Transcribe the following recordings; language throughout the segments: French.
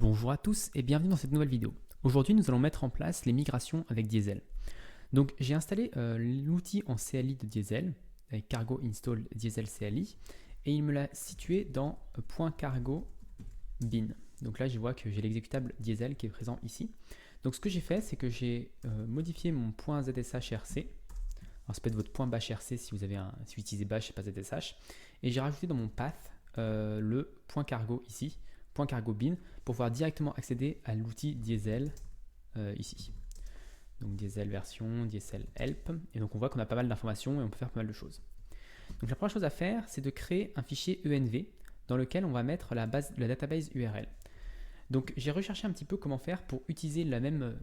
Bonjour à tous et bienvenue dans cette nouvelle vidéo. Aujourd'hui, nous allons mettre en place les migrations avec Diesel. Donc, j'ai installé l'outil en CLI de Diesel, avec cargo install Diesel CLI, et il me l'a situé dans .cargo bin. Donc là, je vois que j'ai l'exécutable Diesel qui est présent ici. Donc, ce que j'ai fait, c'est que j'ai modifié mon .zshrc. Alors, ça peut être votre .bashrc si vous utilisez bash et pas zsh. Et j'ai rajouté dans mon path le .cargo ici. .cargo bin pour pouvoir directement accéder à l'outil Diesel ici. Donc Diesel version, Diesel help, et donc on voit qu'on a pas mal d'informations et on peut faire pas mal de choses. Donc la première chose à faire, c'est de créer un fichier env dans lequel on va mettre la database URL. Donc j'ai recherché un petit peu comment faire pour utiliser la même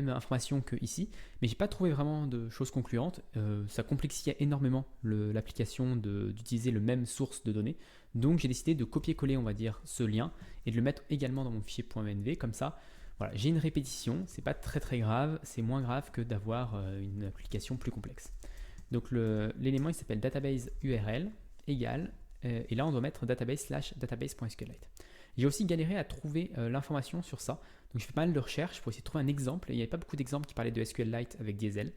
information que ici, mais j'ai pas trouvé vraiment de choses concluantes. Ça complexifiait énormément l'application d'utiliser le même source de données. Donc j'ai décidé de copier-coller, on va dire, ce lien et de le mettre également dans mon fichier .env. Comme ça, voilà, j'ai une répétition. C'est pas très grave. C'est moins grave que d'avoir une application plus complexe. Donc l'élément il s'appelle database URL égale et là on doit mettre database/database.sqlite. J'ai aussi galéré à trouver l'information sur ça. Donc je fais pas mal de recherches pour essayer de trouver un exemple. Et il n'y avait pas beaucoup d'exemples qui parlaient de SQLite avec Diesel.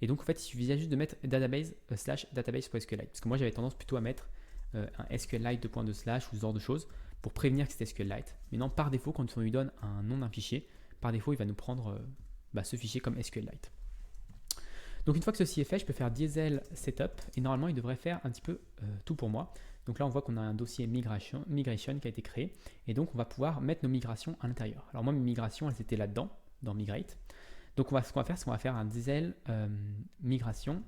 Et donc en fait il suffisait juste de mettre database/database.sqlite. Parce que moi j'avais tendance plutôt à mettre un SQLite 2.2/ ou ce genre de choses pour prévenir que c'était SQLite. Mais non, par défaut, quand on lui donne un nom d'un fichier, par défaut il va nous prendre ce fichier comme SQLite. Donc une fois que ceci est fait, je peux faire Diesel setup et normalement il devrait faire un petit peu tout pour moi. Donc là on voit qu'on a un dossier migration qui a été créé et donc on va pouvoir mettre nos migrations à l'intérieur. Alors moi mes migrations elles étaient là-dedans, dans Migrate. Donc ce qu'on va faire, c'est qu'on va faire un Diesel migration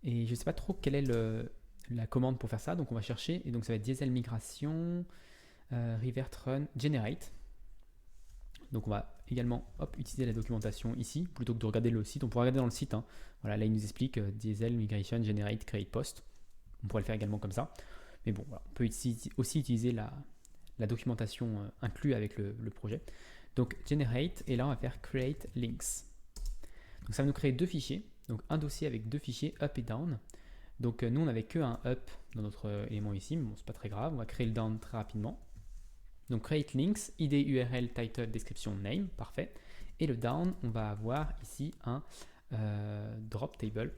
et je ne sais pas trop quelle est la commande pour faire ça. Donc on va chercher et donc ça va être Diesel migration revert run generate. Donc on va également utiliser la documentation ici, plutôt que de regarder le site. On pourra regarder dans le site. Hein. Voilà, là il nous explique Diesel, Migration, Generate, Create Post. On pourrait le faire également comme ça. Mais bon, voilà, on peut aussi utiliser la documentation inclue avec le projet. Donc Generate, et là on va faire Create Links. Donc ça va nous créer deux fichiers. Donc un dossier avec deux fichiers up et down. Donc nous on n'avait qu'un up dans notre élément ici, mais bon c'est pas très grave. On va créer le down très rapidement. Donc create links, id, URL, title, description, name, parfait. Et le down, on va avoir ici un drop table,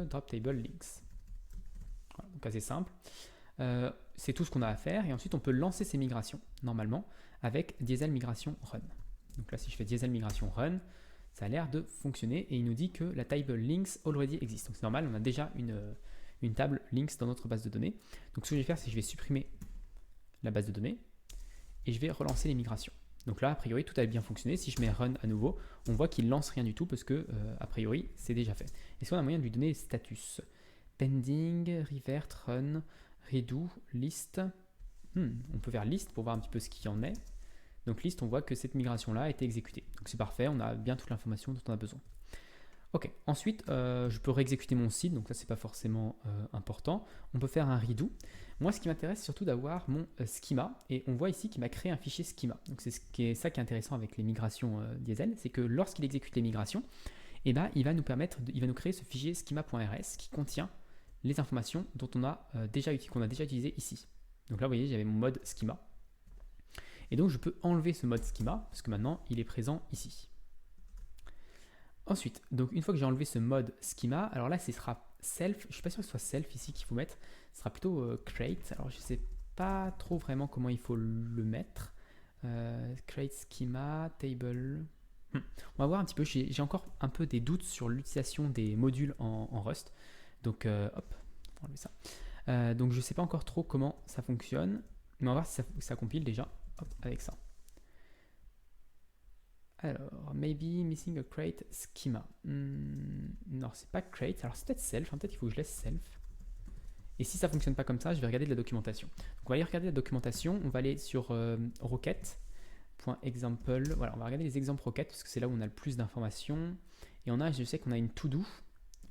drop table links. Voilà, donc assez simple. C'est tout ce qu'on a à faire et ensuite on peut lancer ces migrations normalement avec Diesel migration run. Donc là si je fais Diesel migration run, ça a l'air de fonctionner et il nous dit que la table links already existe. Donc c'est normal, on a déjà une table links dans notre base de données. Donc ce que je vais faire, c'est que je vais supprimer la base de données et je vais relancer les migrations. Donc là, a priori, tout a bien fonctionné. Si je mets run à nouveau, on voit qu'il lance rien du tout parce que, a priori, c'est déjà fait. Est-ce qu'on a moyen de lui donner status? Pending, revert, run, redo, list. On peut faire list pour voir un petit peu ce qu'il y en est. Donc list, on voit que cette migration-là a été exécutée. Donc c'est parfait, on a bien toute l'information dont on a besoin. Ok, ensuite je peux réexécuter mon site, donc ça c'est pas forcément important. On peut faire un redo. Moi ce qui m'intéresse c'est surtout d'avoir mon schema et on voit ici qu'il m'a créé un fichier schema. Donc c'est ça qui est intéressant avec les migrations Diesel, c'est que lorsqu'il exécute les migrations, il va nous créer ce fichier schema.rs qui contient les informations dont qu'on a déjà utilisé ici. Donc là vous voyez j'avais mon mode schema. Et donc je peux enlever ce mode schema parce que maintenant il est présent ici. Ensuite, donc une fois que j'ai enlevé ce mode schema, alors là ce sera self, je ne suis pas sûr que ce soit self ici qu'il faut mettre, ce sera plutôt create, alors je ne sais pas trop vraiment comment il faut le mettre, create schema, table, on va voir un petit peu, j'ai encore un peu des doutes sur l'utilisation des modules en Rust, donc hop, on va enlever ça, donc je ne sais pas encore trop comment ça fonctionne, mais on va voir si ça compile déjà, hop, avec ça. Alors, maybe missing a crate schema. Non, c'est pas crate. Alors, c'est peut-être self. Peut-être qu'il faut que je laisse self. Et si ça fonctionne pas comme ça, je vais regarder de la documentation. Donc, on va aller regarder la documentation. On va aller sur rocket.example. Voilà, on va regarder les exemples rocket parce que c'est là où on a le plus d'informations. Et je sais qu'on a une to-do.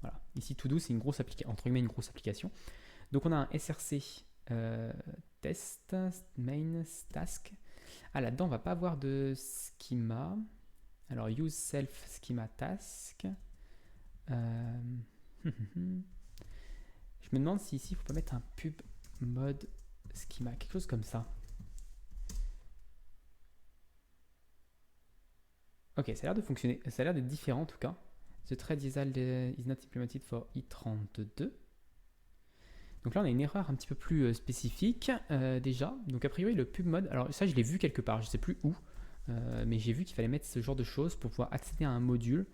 Voilà, ici to-do, c'est une grosse application, entre guillemets une grosse application. Donc, on a un src test main task. Ah, là-dedans, on va pas avoir de schema. Alors, use self schema task. Je me demande si ici, il ne faut pas mettre un pub mode schema, quelque chose comme ça. Ok, ça a l'air de fonctionner, ça a l'air d'être différent en tout cas. The thread is not implemented for i32. Donc là, on a une erreur un petit peu plus spécifique déjà. Donc a priori, le pub mode, alors ça, je l'ai vu quelque part, je ne sais plus où, mais j'ai vu qu'il fallait mettre ce genre de choses pour pouvoir accéder à un module.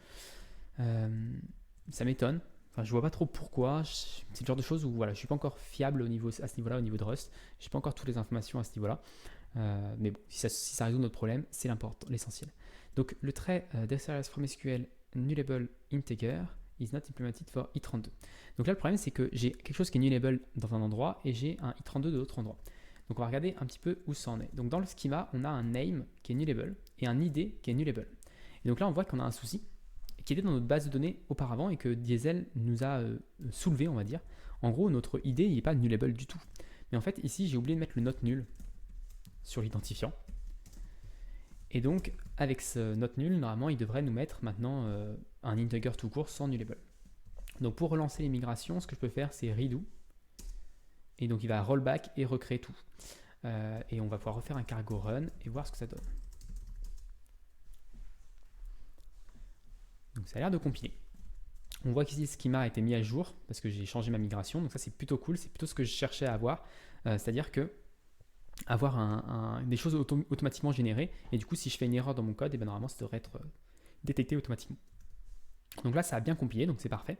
Ça m'étonne. Enfin, je vois pas trop pourquoi. C'est le genre de choses où voilà, je suis pas encore fiable à ce niveau-là, au niveau de Rust. Je n'ai pas encore toutes les informations à ce niveau-là. Mais bon, si ça résout notre problème, c'est l'essentiel. Donc le trait DSRS from SQL nullable integer is not implemented for i32. Donc là, le problème, c'est que j'ai quelque chose qui est nullable dans un endroit et j'ai un i32 de l'autre endroit. Donc on va regarder un petit peu où ça en est. Donc dans le schema, on a un name qui est nullable et un id qui est nullable. Et donc là, on voit qu'on a un souci qui était dans notre base de données auparavant et que Diesel nous a soulevé, on va dire. En gros, notre id, il n'est pas nullable du tout. Mais en fait, ici, j'ai oublié de mettre le not nul sur l'identifiant. Et donc, avec ce not nul, normalement, il devrait nous mettre maintenant un integer tout court sans nullable. Donc, pour relancer les migrations, ce que je peux faire, c'est redo. Et donc, il va rollback et recréer tout. Et on va pouvoir refaire un cargo run et voir ce que ça donne. Donc, ça a l'air de compiler. On voit qu'ici, le schema a été mis à jour parce que j'ai changé ma migration. Donc, ça, c'est plutôt cool. C'est plutôt ce que je cherchais à avoir. C'est-à-dire que avoir des choses automatiquement générées, et du coup si je fais une erreur dans mon code, et bien normalement ça devrait être détecté automatiquement. Donc là ça a bien compilé, donc c'est parfait.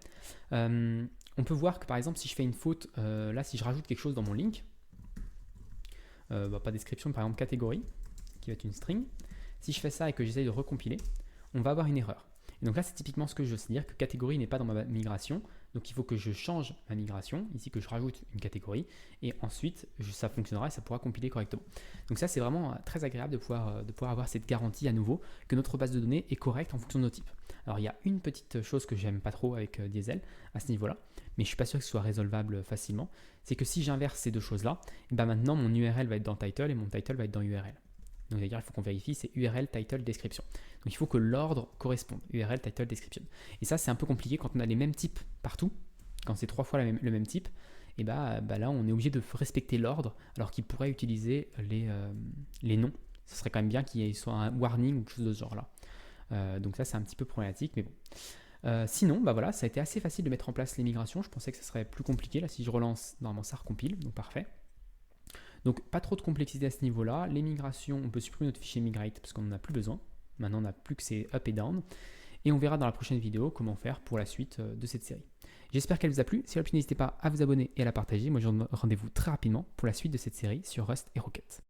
On peut voir que par exemple si je fais une faute, là si je rajoute quelque chose dans mon link, pas description, par exemple catégorie, qui va être une string, si je fais ça et que j'essaye de recompiler, on va avoir une erreur. Et donc là c'est typiquement ce que je veux, c'est-à-dire que catégorie n'est pas dans ma migration, donc il faut que je change ma migration, ici que je rajoute une catégorie, et ensuite ça fonctionnera et ça pourra compiler correctement. Donc ça c'est vraiment très agréable de pouvoir avoir cette garantie à nouveau que notre base de données est correcte en fonction de nos types. Alors il y a une petite chose que j'aime pas trop avec Diesel à ce niveau-là, mais je suis pas sûr que ce soit résolvable facilement, c'est que si j'inverse ces deux choses-là, et ben maintenant mon URL va être dans title et mon title va être dans URL. Donc c'est-à-dire il faut qu'on vérifie, c'est URL, title, description. Donc il faut que l'ordre corresponde, URL, title, description. Et ça c'est un peu compliqué quand on a les mêmes types partout, quand c'est 3 fois le même type, et là on est obligé de respecter l'ordre alors qu'il pourrait utiliser les noms. Ce serait quand même bien qu'il y ait soit un warning ou quelque chose de ce genre-là. Donc ça c'est un petit peu problématique, mais bon. Sinon, voilà, ça a été assez facile de mettre en place les migrations. Je pensais que ça serait plus compliqué. Là, si je relance, normalement ça recompile, donc parfait. Donc pas trop de complexité à ce niveau-là. Les migrations, on peut supprimer notre fichier migrate parce qu'on n'en a plus besoin. Maintenant, on n'a plus que c'est up et down. Et on verra dans la prochaine vidéo comment faire pour la suite de cette série. J'espère qu'elle vous a plu. Si elle a plu, n'hésitez pas à vous abonner et à la partager. Moi, je vous donne rendez-vous très rapidement pour la suite de cette série sur Rust et Rocket.